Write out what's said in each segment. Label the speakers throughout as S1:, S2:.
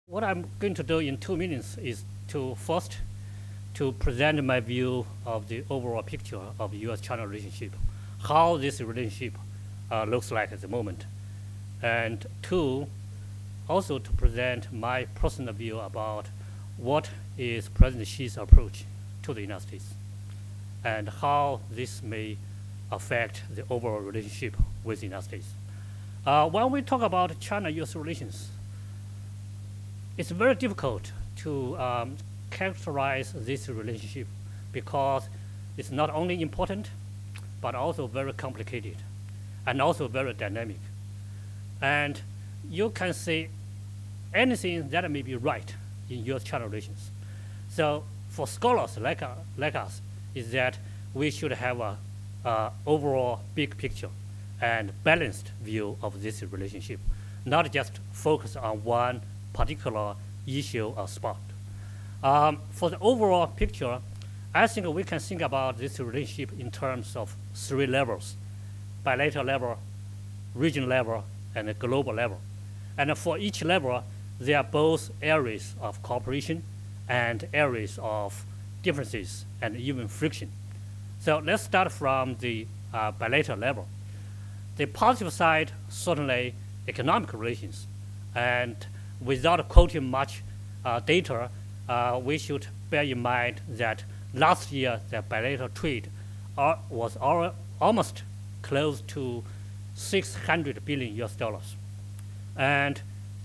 S1: What I'm going to do in 2 minutes is to first to present my view of the overall picture of U.S.-China relationship, how this relationship looks like at the moment, and two, also to present my personal view about what is President Xi's approach to the United States and how this may affect the overall relationship with the United States. When we talk about China-U.S. relations, it's very difficult to characterize this relationship because it's not only important, but also very complicated and also very dynamic. And you can say anything that may be right in U.S.-China relations. So for scholars like us, is that we should have a overall big picture and balanced view of this relationship, not just focus on one particular issue or spot. For the overall picture, I think we can think about this relationship in terms of 3 levels: bilateral level, regional level, and a global level. And for each level, there are both areas of cooperation and areas of differences and even friction. So let's start from the bilateral level. The positive side, certainly economic relations. And without quoting much data, we should bear in mind that last year the bilateral trade was almost close to $600 billion US. And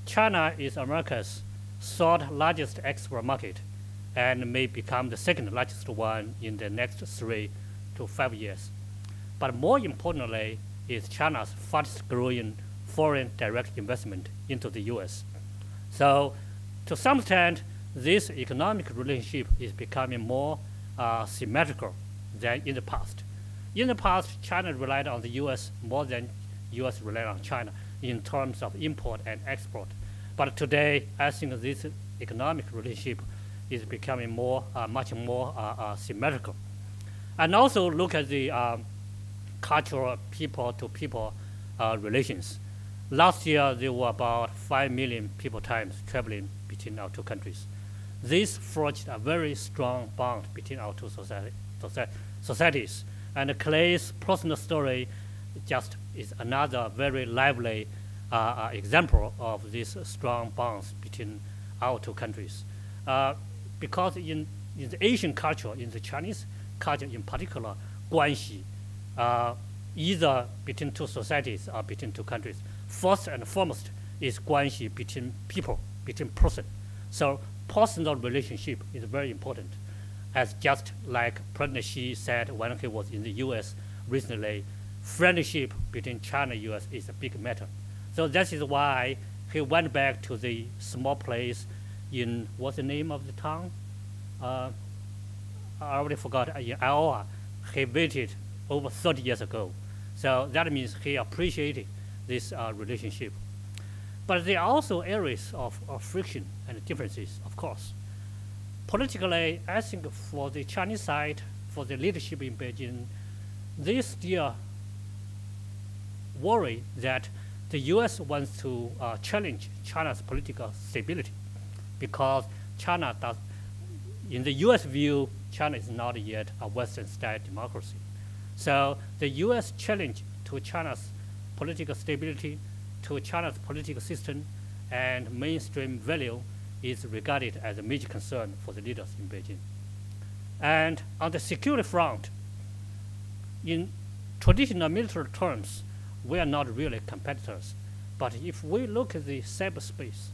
S1: China is America's 3rd largest export market and may become the 2nd largest one in the next 3 to 5 years. But more importantly is China's fastest growing foreign direct investment into the US. So to some extent, this economic relationship is becoming more symmetrical than in the past. In the past, China relied on the US more than US relied on China in terms of import and export. But today, I think this economic relationship is becoming much more symmetrical. And also look at the cultural people-to-people relations. Last year, there were about 5 million people times traveling between our 2 countries. This forged a very strong bond between our 2 societies. And Clay's personal story just is another very lively example of these strong bonds between our 2 countries. Because in the Asian culture, in the Chinese culture in particular, 关系, either between 2 societies or between 2 countries, first and foremost is 关系 between people, between person. So personal relationship is very important. As just like President Xi said when he was in the US recently, friendship between China and US is a big matter. So that is why he went back to the small place in, what's the name of the town? I already forgot, in Iowa. He visited over 30 years ago. So that means he appreciated this relationship. But there are also areas of friction and differences, of course. Politically, I think for the Chinese side, for the leadership in Beijing, they still worry that the US wants to challenge China's political stability because China does, in the US view, China is not yet a Western-style democracy. So the US challenge to China's political stability, to China's political system and mainstream value is regarded as a major concern for the leaders in Beijing. And on the security front, in traditional military terms, we are not really competitors. But if we look at the cyberspace,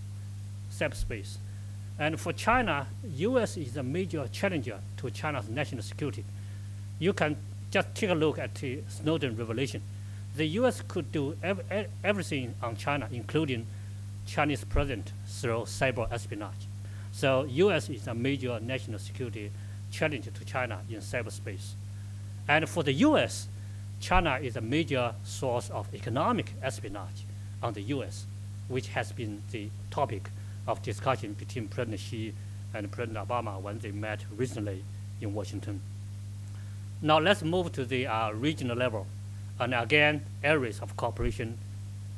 S1: and for China, US is a major challenger to China's national security. You can just take a look at the Snowden revelation. The US could do everything on China, including Chinese president through cyber espionage. So US is a major national security challenge to China in cyberspace. And for the US, China is a major source of economic espionage on the US, which has been the topic of discussion between President Xi and President Obama when they met recently in Washington. Now let's move to the regional level. And again, areas of cooperation,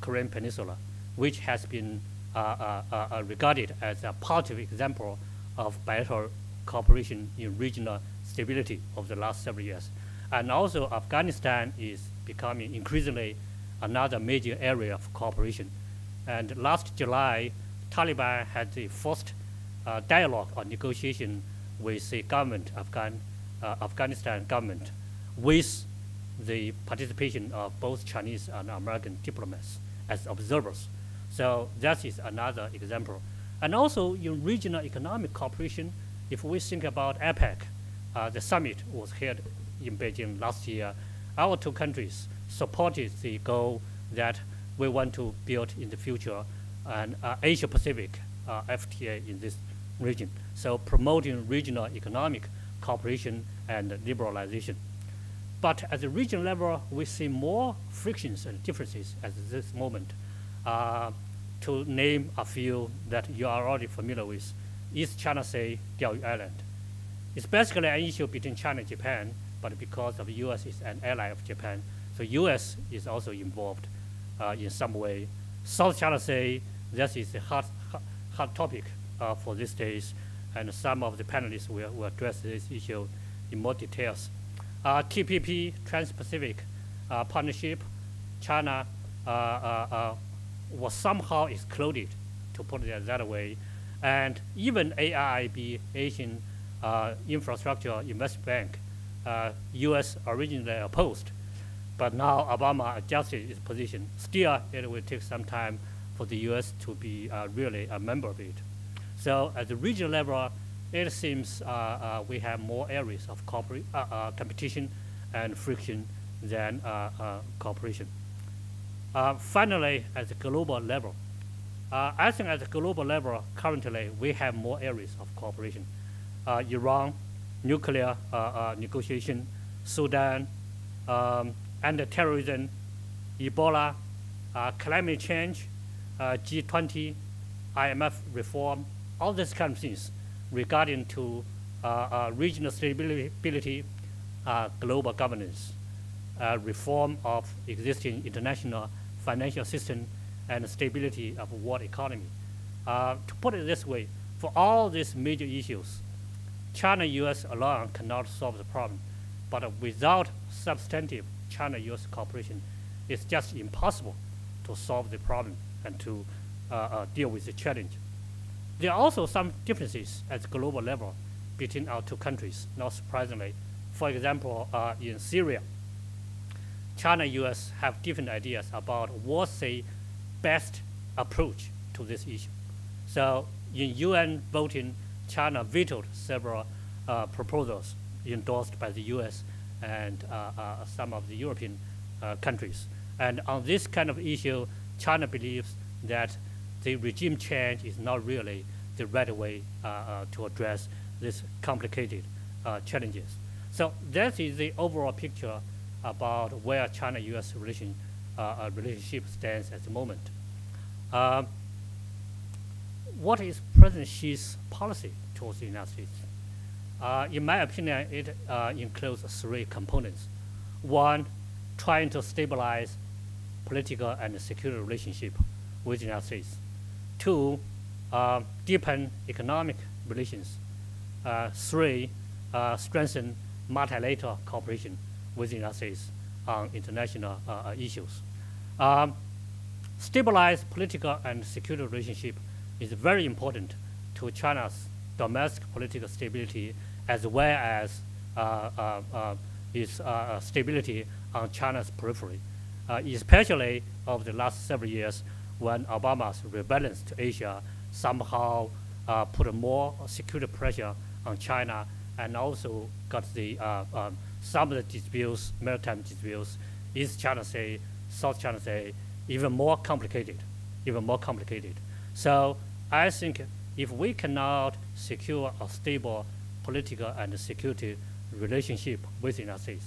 S1: Korean Peninsula, which has been regarded as a positive example of bilateral cooperation in regional stability over the last several years. And also Afghanistan is becoming increasingly another major area of cooperation. And last July, Taliban had the first dialogue or negotiation with the government, Afghanistan government, with the participation of both Chinese and American diplomats as observers. So that is another example. And also in regional economic cooperation, if we think about APEC, the summit was held in Beijing last year. Our two countries supported the goal that we want to build in the future an Asia-Pacific FTA in this region. So promoting regional economic cooperation and liberalization. But at the regional level, we see more frictions and differences at this moment. To name a few that you are already familiar with, East China Sea, Diaoyu Island. It's basically an issue between China and Japan, but because of the U.S. is an ally of Japan, so U.S. is also involved in some way. South China Sea, that is a hot topic for these days, and some of the panelists will address this issue in more details. TPP, Trans-Pacific Partnership, China was somehow excluded, to put it that way, and even AIIB, Asian Infrastructure Investment Bank, U.S. originally opposed, but now Obama adjusted its position. Still, it will take some time for the U.S. to be really a member of it. So at the regional level, it seems we have more areas of competition and friction than cooperation. Finally, at the global level, I think at the global level, currently, we have more areas of cooperation. Iran, nuclear negotiation, Sudan, anti-terrorism, Ebola, climate change, G20, IMF reform, all these kind of things regarding to regional stability, global governance, reform of existing international financial system, and stability of world economy. To put it this way, for all these major issues, China-U.S. alone cannot solve the problem, but without substantive China-U.S. cooperation, it's just impossible to solve the problem and to deal with the challenge. There are also some differences at the global level between our two countries, not surprisingly. For example, in Syria, China and U.S. have different ideas about what's the best approach to this issue. So in UN voting, China vetoed several proposals endorsed by the U.S. and some of the European countries. And on this kind of issue, China believes that the regime change is not really the right way to address these complicated challenges. So that is the overall picture about where China-U.S. relationship stands at the moment. What is President Xi's policy towards the United States? In my opinion, it includes three components. One, trying to stabilize political and security relationship with the United States. Two, deepen economic relations. Three, strengthen multilateral cooperation with the United States on international issues. Stabilize political and security relationship is very important to China's domestic political stability, as well as its stability on China's periphery, especially over the last several years when Obama's rebalance to Asia somehow put more security pressure on China, and also got the some of the disputes, maritime disputes, East China Sea, South China Sea, even more complicated. So I think if we cannot secure a stable political and security relationship with the United States,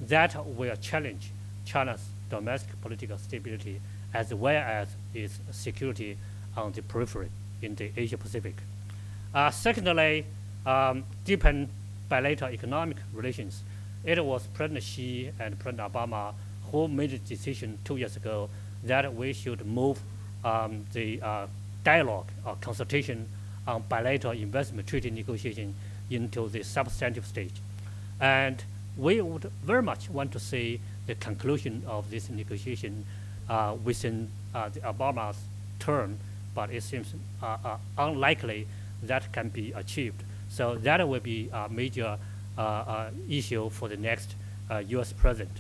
S1: that will challenge China's domestic political stability as well as its security on the periphery in the Asia Pacific. Secondly, deepen bilateral economic relations. It was President Xi and President Obama who made the decision 2 years ago that we should move the dialogue or consultation on bilateral investment treaty negotiation into the substantive stage. And we would very much want to see the conclusion of this negotiation within the Obama's term, but it seems unlikely that can be achieved. So that will be a major issue for the next U.S. president.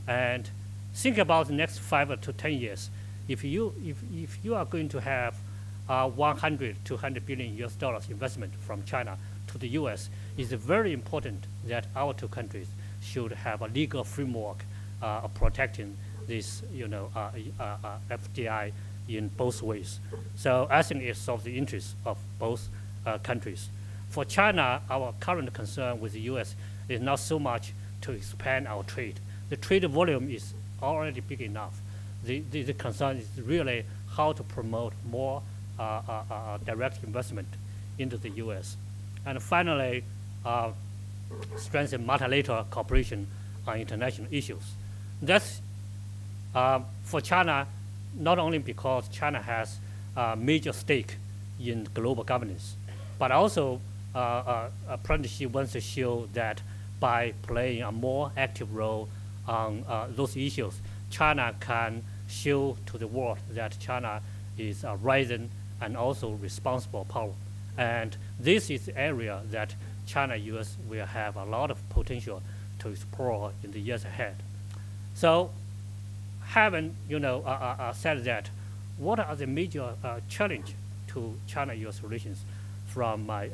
S1: And think about the next 5 to 10 years. If you are going to have 100 to 100 billion US dollars investment from China to the U.S., it's very important that our two countries should have a legal framework protecting this, FDI in both ways. So I think it serves the interests of both countries. For China, our current concern with the U.S. is not so much to expand our trade. The trade volume is already big enough. The concern is really how to promote more direct investment into the U.S. And finally, strengthen multilateral cooperation on international issues. That's for China, not only because China has a major stake in global governance, but also President Xi wants to show that by playing a more active role on those issues, China can show to the world that China is a rising and also responsible power. And this is the area that China-US will have a lot of potential to explore in the years ahead. So having said that, what are the major challenges to China-US relations from my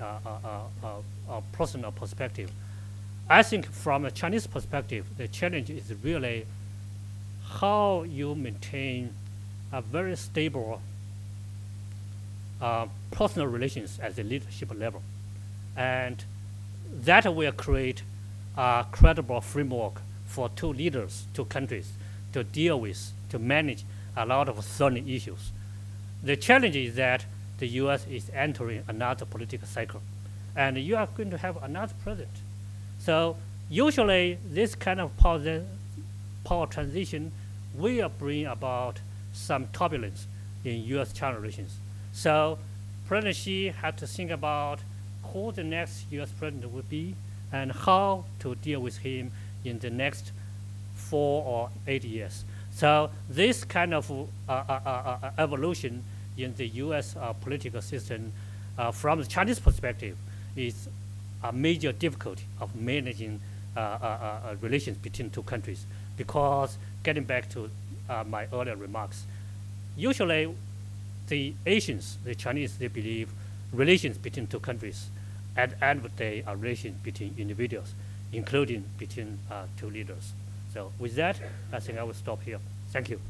S1: personal perspective? I think from a Chinese perspective, the challenge is really how you maintain a very stable personal relations at the leadership level. And that will create a credible framework for two leaders, two countries, to deal with, to manage a lot of thorny issues. The challenge is that the U.S. is entering another political cycle, and you are going to have another president. So usually this kind of power transition will bring about some turbulence in U.S.-China relations. So President Xi had to think about who the next U.S. president will be and how to deal with him in the next 4 or 8 years. So this kind of evolution in the U.S. Political system from the Chinese perspective is a major difficulty of managing relations between two countries, because getting back to my earlier remarks, usually the Asians, the Chinese, they believe relations between two countries at the end of the day are relations between individuals, including between two leaders. So with that, I think I will stop here. Thank you.